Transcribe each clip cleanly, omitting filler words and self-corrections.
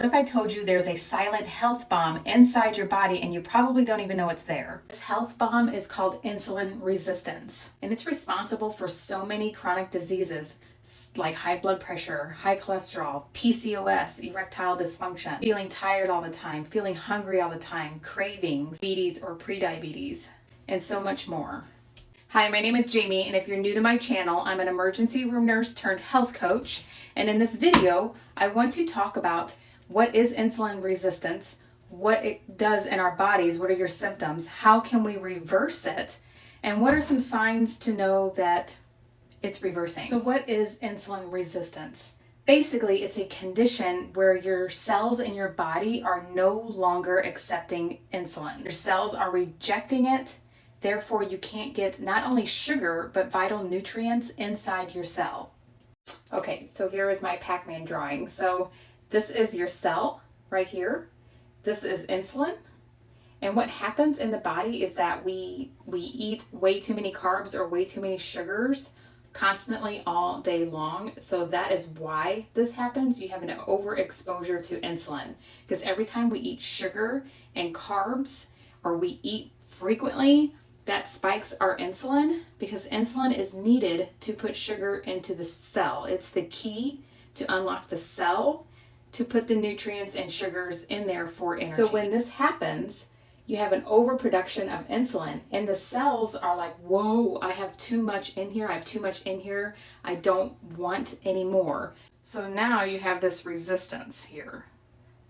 What if I told you there's a silent health bomb inside your body and you probably don't even know it's there? This health bomb is called insulin resistance, and it's responsible for so many chronic diseases like high blood pressure, high cholesterol, PCOS, erectile dysfunction, feeling tired all the time, feeling hungry all the time, cravings, diabetes or prediabetes, and so much more. Hi, my name is Jamie, and if you're new to my channel, I'm an emergency room nurse turned health coach, and in this video, I want to talk about what is insulin resistance, what it does in our bodies, what are your symptoms, how can we reverse it, and what are some signs to know that it's reversing. So what is insulin resistance? Basically, it's a condition where your cells in your body are no longer accepting insulin. Your cells are rejecting it, therefore you can't get not only sugar, but vital nutrients inside your cell. Okay, so here is my Pac-Man drawing. So this is your cell right here. This is insulin. And what happens in the body is that we eat way too many carbs or way too many sugars constantly all day long. So that is why this happens. You have an overexposure to insulin because every time we eat sugar and carbs or we eat frequently, that spikes our insulin because insulin is needed to put sugar into the cell. It's the key to unlock the cell to put the nutrients and sugars in there for energy. So when this happens, you have an overproduction of insulin and the cells are like, whoa, I have too much in here. I have too much in here. I don't want any more. So now you have this resistance here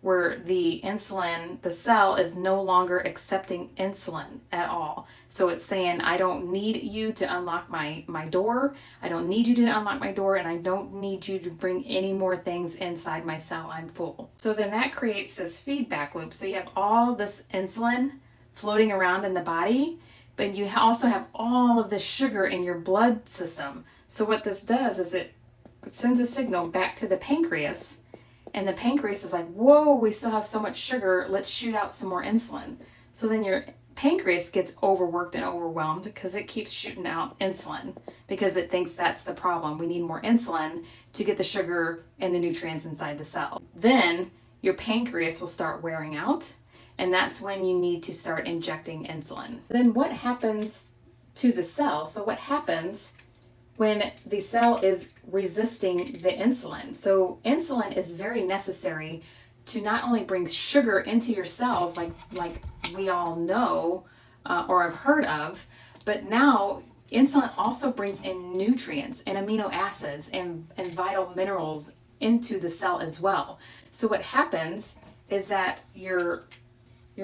where the insulin, the cell is no longer accepting insulin at all. So it's saying, I don't need you to unlock my door. I don't need you to unlock my door, and I don't need you to bring any more things inside my cell. I'm full. So then that creates this feedback loop. So you have all this insulin floating around in the body, but you also have all of this sugar in your blood system. So what this does is it sends a signal back to the pancreas, and the pancreas is like, whoa, we still have so much sugar, let's shoot out some more insulin. So then your pancreas gets overworked and overwhelmed because it keeps shooting out insulin because it thinks that's the problem. We need more insulin to get the sugar and the nutrients inside the cell. Then your pancreas will start wearing out, and that's when you need to start injecting insulin. Then what happens to the cell? So what happens when the cell is resisting the insulin? So insulin is very necessary to not only bring sugar into your cells like we all know or have heard of, but now insulin also brings in nutrients and amino acids and vital minerals into the cell as well. So what happens is that your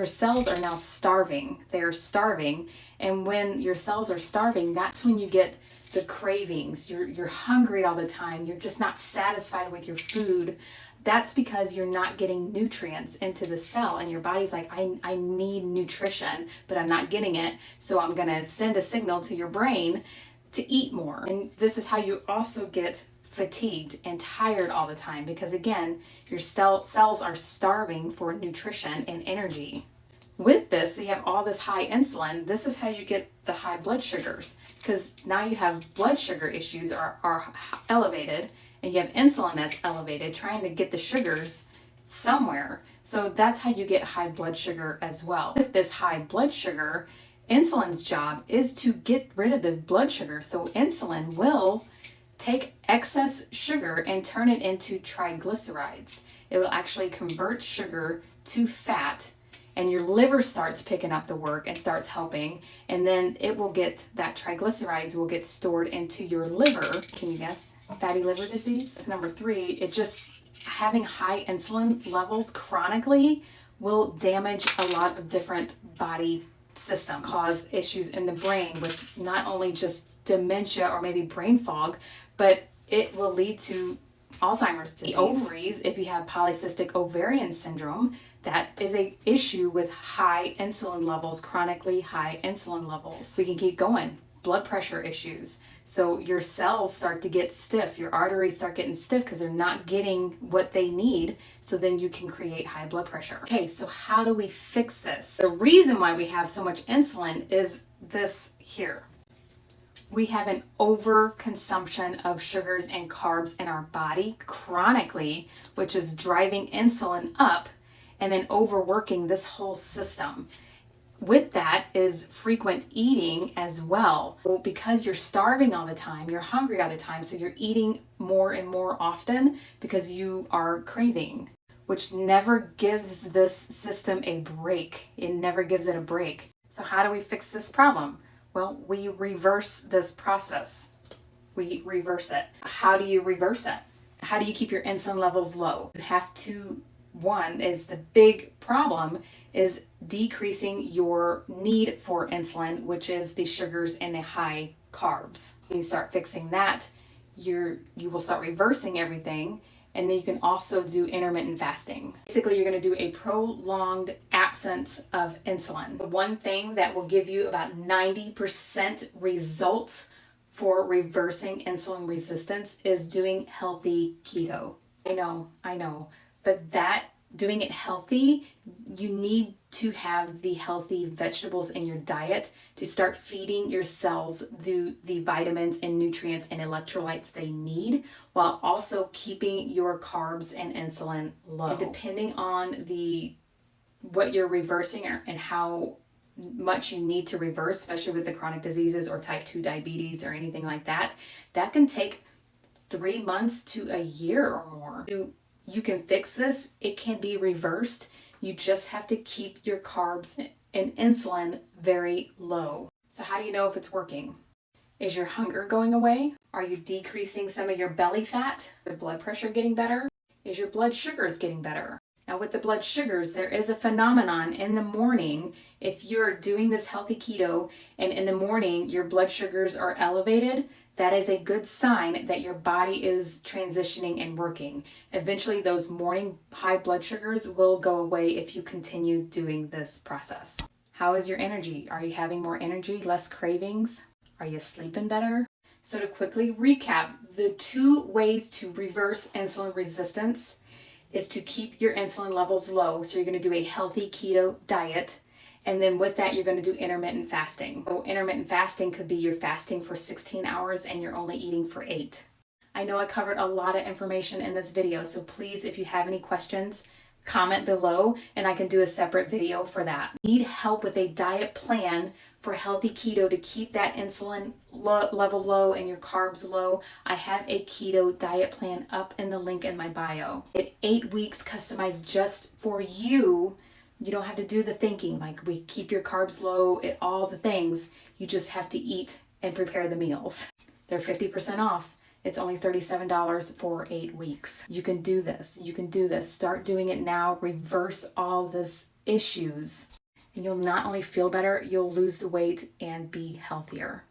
cells are now starving. They're starving, and when your cells are starving, that's when you get the cravings. You're hungry all the time. You're just not satisfied with your food. That's because you're not getting nutrients into the cell, and your body's like, I need nutrition, but I'm not getting it. So I'm going to send a signal to your brain to eat more. And this is how you also get fatigued and tired all the time because, again, your cells are starving for nutrition and energy. With this, so you have all this high insulin, this is how you get the high blood sugars, because now you have blood sugar issues are elevated, and you have insulin that's elevated, trying to get the sugars somewhere. So that's how you get high blood sugar as well. With this high blood sugar, insulin's job is to get rid of the blood sugar. So insulin will take excess sugar and turn it into triglycerides. It will actually convert sugar to fat, and your liver starts picking up the work and starts helping, and then it will get, that triglycerides will get stored into your liver. Can you guess? Fatty liver disease. Number 3, it just, having high insulin levels chronically will damage a lot of different body systems, cause issues in the brain with not only just dementia or maybe brain fog, but it will lead to Alzheimer's disease. The ovaries, if you have polycystic ovarian syndrome, that is an issue with high insulin levels, chronically high insulin levels. So you can keep going. Blood pressure issues. So your cells start to get stiff. Your arteries start getting stiff because they're not getting what they need. So then you can create high blood pressure. Okay, so how do we fix this? The reason why we have so much insulin is this here. We have an overconsumption of sugars and carbs in our body chronically, which is driving insulin up and then overworking this whole system. With that is frequent eating as well. Because you're starving all the time, you're hungry all the time, so you're eating more and more often because you are craving, which never gives this system a break. It never gives it a break. So how do we fix this problem? Well, we reverse this process. We reverse it. How do you reverse it? How do you keep your insulin levels low? You have to, one is the big problem is decreasing your need for insulin, which is the sugars and the high carbs. When you start fixing that, you will start reversing everything. And then you can also do intermittent fasting. Basically, you're going to do a prolonged absence of insulin. One thing that will give you about 90% results for reversing insulin resistance is doing healthy keto. I know, but doing it healthy, you need to have the healthy vegetables in your diet to start feeding your cells the vitamins and nutrients and electrolytes they need, while also keeping your carbs and insulin low. And depending on what you're reversing and how much you need to reverse, especially with the chronic diseases or type 2 diabetes or anything like that, that can take 3 months to a year or more. You can fix this. It can be reversed. You just have to keep your carbs and insulin very low. So how do you know if it's working? Is your hunger going away? Are you decreasing some of your belly fat? Your blood pressure getting better? Is your blood sugars getting better? Now with the blood sugars, there is a phenomenon in the morning. If you're doing this healthy keto and in the morning your blood sugars are elevated, that is a good sign that your body is transitioning and working. Eventually, those morning high blood sugars will go away if you continue doing this process. How is your energy? Are you having more energy, less cravings? Are you sleeping better? So to quickly recap, the 2 ways to reverse insulin resistance is to keep your insulin levels low. So you're going to do a healthy keto diet. And then with that, you're going to do intermittent fasting. So intermittent fasting could be you're fasting for 16 hours and you're only eating for 8. I know I covered a lot of information in this video, so please, if you have any questions, comment below and I can do a separate video for that. Need help with a diet plan for healthy keto to keep that insulin level low and your carbs low? I have a keto diet plan up in the link in my bio. It's 8 weeks customized just for you. You don't have to do the thinking, like we keep your carbs low, all the things. You just have to eat and prepare the meals. They're 50% off. It's only $37 for 8 weeks. You can do this. You can do this. Start doing it now. Reverse all these issues. And you'll not only feel better, you'll lose the weight and be healthier.